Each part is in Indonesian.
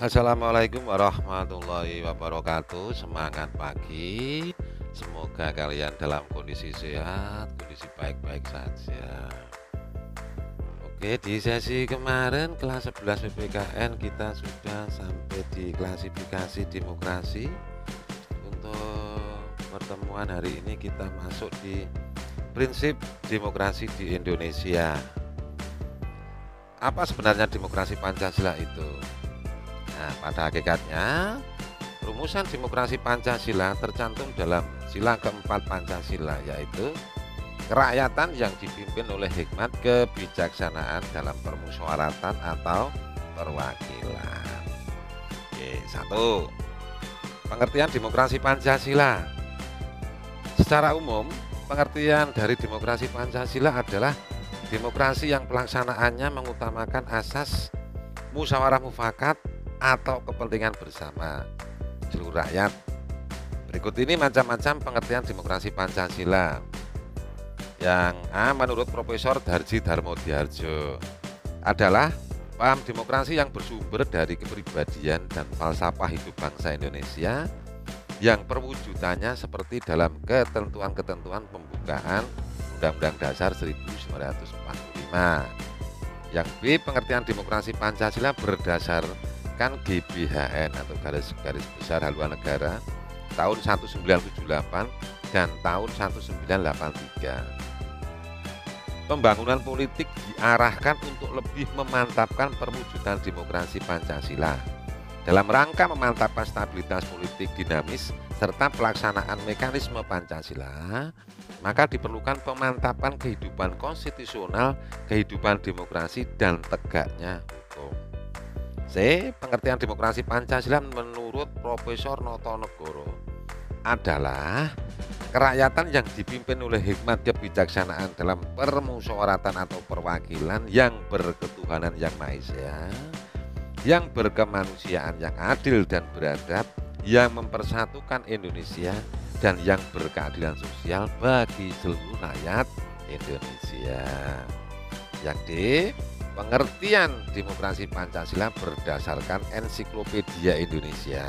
Assalamualaikum warahmatullahi wabarakatuh. Semangat pagi. Semoga kalian dalam kondisi sehat, kondisi baik-baik saja. Oke, di sesi kemarin kelas 11 PPKN kita sudah sampai di klasifikasi demokrasi. Untuk pertemuan hari ini kita masuk di prinsip demokrasi di Indonesia. Apa sebenarnya demokrasi Pancasila itu? Nah, pada hakikatnya rumusan demokrasi Pancasila tercantum dalam sila keempat Pancasila, yaitu kerakyatan yang dipimpin oleh hikmat kebijaksanaan dalam permusyawaratan atau perwakilan. Oke, satu, pengertian demokrasi Pancasila. Secara umum, pengertian dari demokrasi Pancasila adalah demokrasi yang pelaksanaannya mengutamakan asas musyawarah mufakat atau kepentingan bersama seluruh rakyat. Berikut ini macam-macam pengertian demokrasi Pancasila. Yang A, menurut Profesor Darji Darmodiarjo, adalah paham demokrasi yang bersumber dari kepribadian dan falsafah hidup bangsa Indonesia yang perwujudannya seperti dalam ketentuan-ketentuan pembukaan Undang-Undang Dasar 1945. Yang B, pengertian demokrasi Pancasila berdasarkan GBHN atau garis besar haluan negara tahun 1978 dan tahun 1983. Pembangunan politik diarahkan untuk lebih memantapkan perwujudan demokrasi Pancasila dalam rangka memantapkan stabilitas politik dinamis serta pelaksanaan mekanisme Pancasila. Maka diperlukan pemantapan kehidupan konstitusional, kehidupan demokrasi, dan tegaknya hukum. C, pengertian demokrasi Pancasila menurut Profesor Notonegoro adalah kerakyatan yang dipimpin oleh hikmat kebijaksanaan dalam permusyawaratan atau perwakilan yang berketuhanan yang Maha Esa, yang berkemanusiaan yang adil dan beradab, yang mempersatukan Indonesia, dan yang berkeadilan sosial bagi seluruh rakyat Indonesia. Yang D, pengertian demokrasi Pancasila berdasarkan Ensiklopedia Indonesia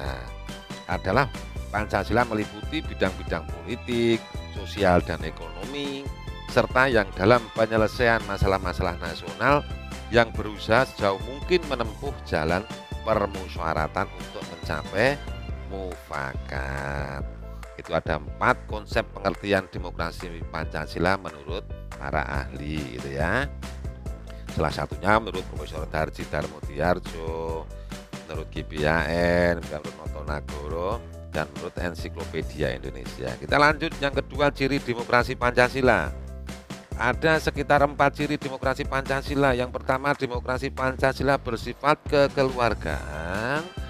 adalah Pancasila meliputi bidang-bidang politik, sosial, dan ekonomi, serta yang dalam penyelesaian masalah-masalah nasional yang berusaha sejauh mungkin menempuh jalan permusyawaratan untuk mencapai mufakat. Itu ada 4 konsep pengertian demokrasi Pancasila menurut para ahli, gitu ya. Salah satunya menurut Profesor Darji Darmodiarjo, menurut GBHN, menurut Notonegoro, dan menurut Ensiklopedia Indonesia. Kita lanjut yang kedua, ciri demokrasi Pancasila. Ada sekitar 4 ciri demokrasi Pancasila. Yang pertama, demokrasi Pancasila bersifat kekeluargaan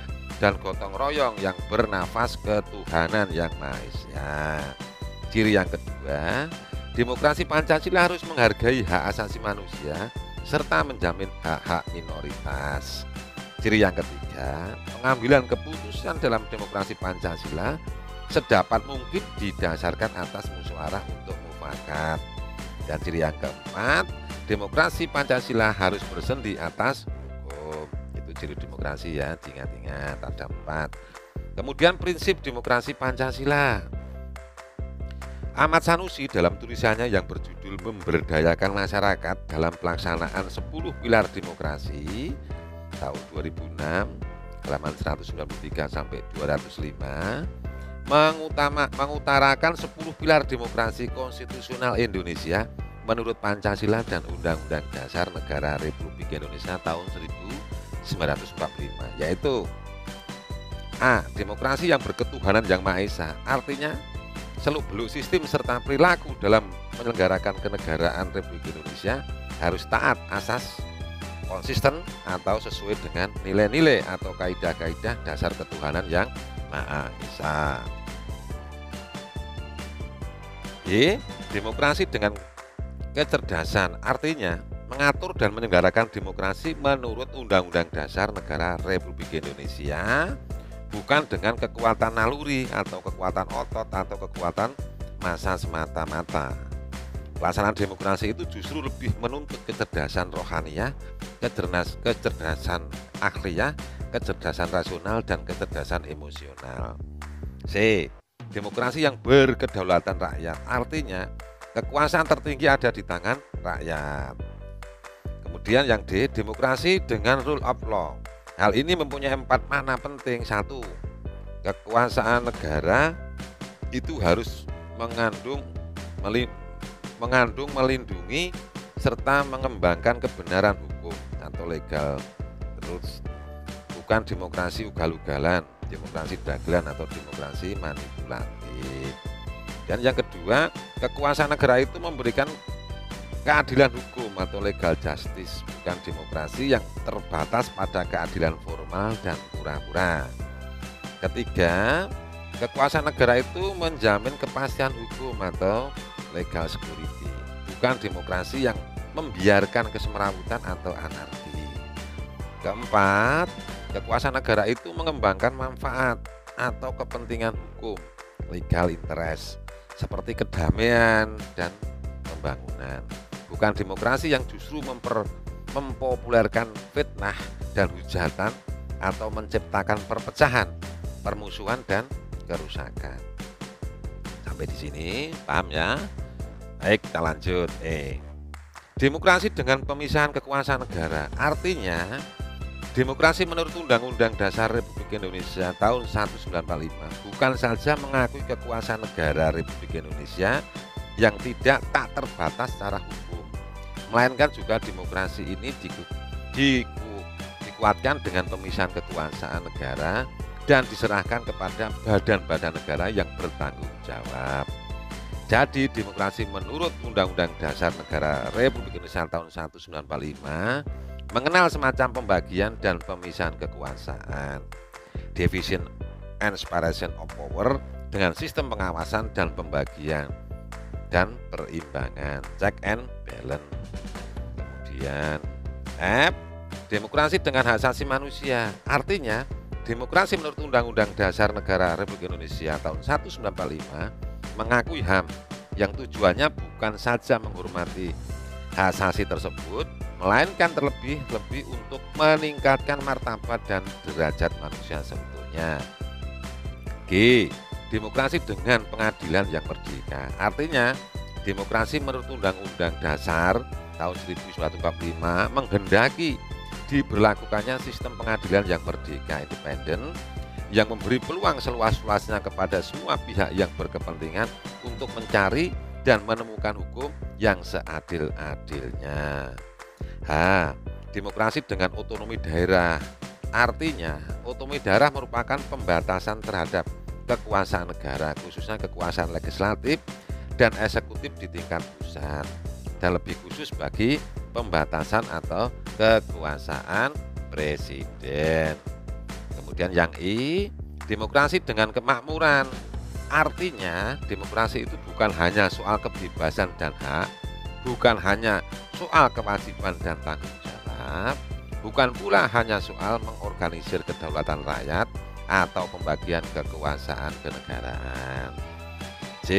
dan gotong royong yang bernafas ketuhanan yang Maha Esa. Ciri yang kedua, demokrasi Pancasila harus menghargai hak asasi manusia serta menjamin hak-hak minoritas. Ciri yang ketiga, pengambilan keputusan dalam demokrasi Pancasila sedapat mungkin didasarkan atas musyawarah untuk mufakat. Dan ciri yang keempat, demokrasi Pancasila harus bersendi atas hukum. Itu ciri demokrasi ya, ingat-ingat ada 4. Kemudian prinsip demokrasi Pancasila. Ahmad Sanusi dalam tulisannya yang berjudul Memberdayakan Masyarakat dalam Pelaksanaan 10 Pilar Demokrasi tahun 2006 halaman 193 sampai 205 mengutarakan 10 pilar demokrasi konstitusional Indonesia menurut Pancasila dan Undang-Undang Dasar Negara Republik Indonesia tahun 1945, yaitu A, demokrasi yang berketuhanan yang Maha Esa, artinya seluk-beluk sistem serta perilaku dalam menyelenggarakan kenegaraan Republik Indonesia harus taat asas, konsisten atau sesuai dengan nilai-nilai atau kaidah-kaidah dasar ketuhanan yang Maha Esa. Y, demokrasi dengan kecerdasan, artinya mengatur dan menyelenggarakan demokrasi menurut Undang-Undang Dasar Negara Republik Indonesia, bukan dengan kekuatan naluri atau kekuatan otot atau kekuatan massa semata-mata. Pelaksanaan demokrasi itu justru lebih menuntut kecerdasan rohaniah, kecerdasan akhliyah, kecerdasan rasional dan kecerdasan emosional. C. Demokrasi yang berkedaulatan rakyat, artinya kekuasaan tertinggi ada di tangan rakyat. Kemudian yang D, demokrasi dengan rule of law. Hal ini mempunyai 4 makna penting. 1. Kekuasaan negara itu harus mengandung, melindungi, serta mengembangkan kebenaran hukum atau legal. Terus, bukan demokrasi ugal-ugalan, demokrasi dagelan atau demokrasi manipulatif. Dan yang kedua, kekuasaan negara itu memberikan keadilan hukum atau legal justice, bukan demokrasi yang terbatas pada keadilan formal dan pura-pura. Ketiga, kekuasaan negara itu menjamin kepastian hukum atau legal security, bukan demokrasi yang membiarkan kesemrawutan atau anarki. Keempat, kekuasaan negara itu mengembangkan manfaat atau kepentingan hukum, legal interest, seperti kedamaian dan pembangunan, bukan demokrasi yang justru mempopulerkan fitnah dan hujatan atau menciptakan perpecahan, permusuhan dan kerusakan. Sampai di sini paham ya? Baik, kita lanjut. Demokrasi dengan pemisahan kekuasaan negara, artinya demokrasi menurut Undang-Undang Dasar Republik Indonesia tahun 1945 bukan saja mengakui kekuasaan negara Republik Indonesia yang tak terbatas secara hukum, melainkan juga demokrasi ini dikuatkan dengan pemisahan kekuasaan negara dan diserahkan kepada badan-badan negara yang bertanggung jawab. Jadi demokrasi menurut Undang-Undang Dasar Negara Republik Indonesia tahun 1945 mengenal semacam pembagian dan pemisahan kekuasaan, division and separation of power, dengan sistem pengawasan dan pembagian dan perimbangan, check and balance. Kemudian F, demokrasi dengan hak asasi manusia, artinya demokrasi menurut Undang-Undang Dasar Negara Republik Indonesia tahun 1945 mengakui HAM yang tujuannya bukan saja menghormati hak asasi tersebut, melainkan terlebih untuk meningkatkan martabat dan derajat manusia seutuhnya. G. Demokrasi dengan pengadilan yang merdeka, artinya demokrasi menurut Undang-Undang Dasar tahun 1945 menghendaki diberlakukannya sistem pengadilan yang merdeka, independen, yang memberi peluang seluas-luasnya kepada semua pihak yang berkepentingan untuk mencari dan menemukan hukum yang seadil-adilnya. H. Demokrasi dengan otonomi daerah, artinya otonomi daerah merupakan pembatasan terhadap kekuasaan negara, khususnya kekuasaan legislatif dan eksekutif di tingkat pusat, dan lebih khusus bagi pembatasan atau kekuasaan presiden. Kemudian yang I, demokrasi dengan kemakmuran, artinya demokrasi itu bukan hanya soal kebebasan dan hak, bukan hanya soal kewajiban dan tanggung jawab, bukan pula hanya soal mengorganisir kedaulatan rakyat atau pembagian kekuasaan kenegaraan. J.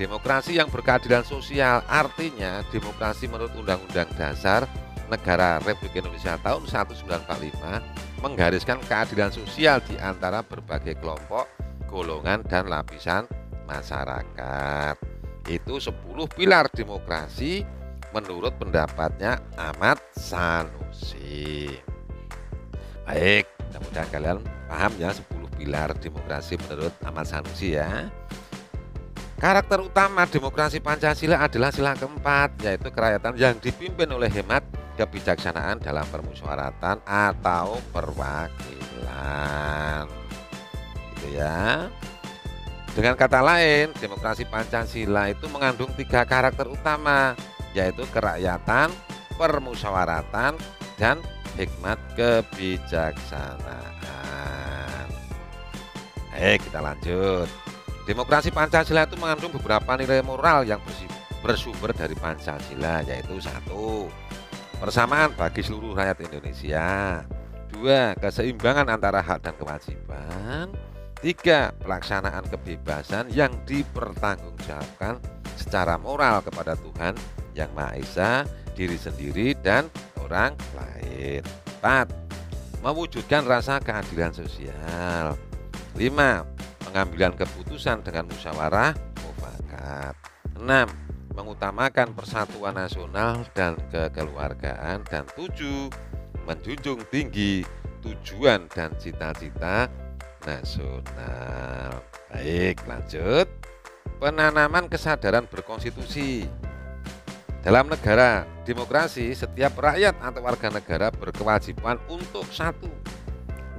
Demokrasi yang berkeadilan sosial, artinya demokrasi menurut Undang-Undang Dasar Negara Republik Indonesia tahun 1945 menggariskan keadilan sosial di antara berbagai kelompok, golongan, dan lapisan masyarakat. Itu 10 pilar demokrasi menurut pendapatnya Ahmad Sanusi. Baik, mudah-mudahan kalian paham ya 10 pilar demokrasi menurut Ahmad Sanusi ya. Karakter utama demokrasi Pancasila adalah sila keempat, yaitu kerakyatan yang dipimpin oleh hemat kebijaksanaan dalam permusyawaratan atau perwakilan. Gitu ya. Dengan kata lain, demokrasi Pancasila itu mengandung 3 karakter utama, yaitu kerakyatan, permusyawaratan, dan hikmat kebijaksanaan. Baik, kita lanjut. Demokrasi Pancasila itu mengandung beberapa nilai moral yang bersumber dari Pancasila, yaitu 1. Persamaan bagi seluruh rakyat Indonesia. 2. Keseimbangan antara hak dan kewajiban. 3. Pelaksanaan kebebasan yang dipertanggungjawabkan secara moral kepada Tuhan Yang Maha Esa, diri sendiri, dan orang lain. 4. mewujudkan rasa keadilan sosial. 5. Pengambilan keputusan dengan musyawarah mufakat. 6. Mengutamakan persatuan nasional dan kekeluargaan. Dan 7. Menjunjung tinggi tujuan dan cita-cita nasional. Baik, lanjut. Penanaman kesadaran berkonstitusi. Dalam negara demokrasi, setiap rakyat atau warga negara berkewajiban untuk 1.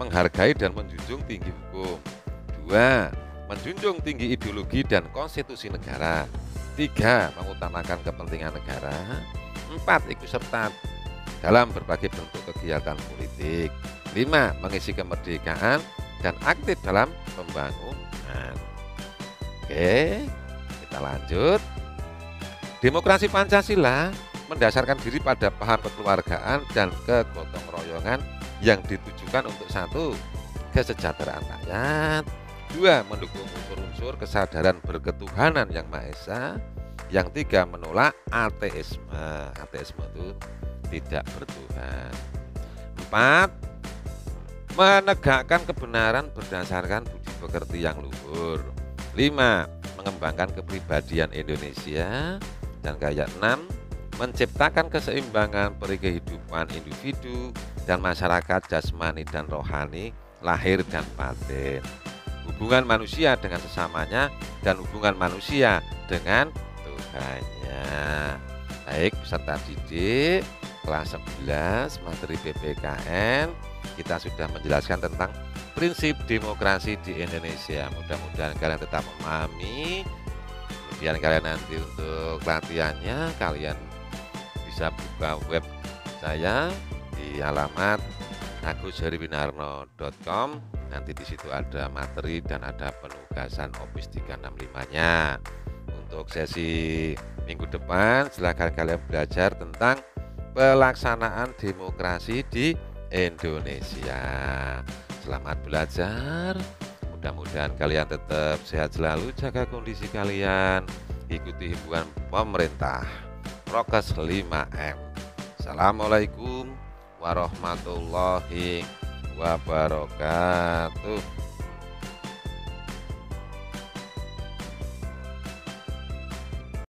Menghargai dan menjunjung tinggi hukum. 2. Menjunjung tinggi ideologi dan konstitusi negara. 3. Mengutamakan kepentingan negara. 4. Ikut serta dalam berbagai bentuk kegiatan politik. 5. Mengisi kemerdekaan dan aktif dalam pembangunan. Oke, kita lanjut. Demokrasi Pancasila mendasarkan diri pada paham kekeluargaan dan kegotong royongan yang ditujukan untuk 1. Kesejahteraan rakyat. 2. Mendukung unsur-unsur kesadaran berketuhanan yang Maha Esa. Yang 3. Menolak ateisme. Ateisme itu tidak bertuhan. 4. Menegakkan kebenaran berdasarkan budi pekerti yang luhur. 5. Mengembangkan kepribadian Indonesia. Dan kayak 6. Menciptakan keseimbangan peri kehidupan individu dan masyarakat jasmani dan rohani, lahir dan batin, hubungan manusia dengan sesamanya dan hubungan manusia dengan Tuhannya. Baik, peserta didik kelas 11 materi PPKN, kita sudah menjelaskan tentang prinsip demokrasi di Indonesia. Mudah-mudahan kalian tetap memahami. Kemudian kalian nanti untuk latihannya kalian bisa buka web saya di alamat agusherwinarno.com. Nanti di situ ada materi dan ada penugasan Office 365-nya. Untuk sesi minggu depan silakan kalian belajar tentang pelaksanaan demokrasi di Indonesia. Selamat belajar. Mudah-mudahan kalian tetap sehat selalu, jaga kondisi kalian, ikuti himbauan pemerintah, prokes 5M. Assalamualaikum warahmatullahi wabarakatuh.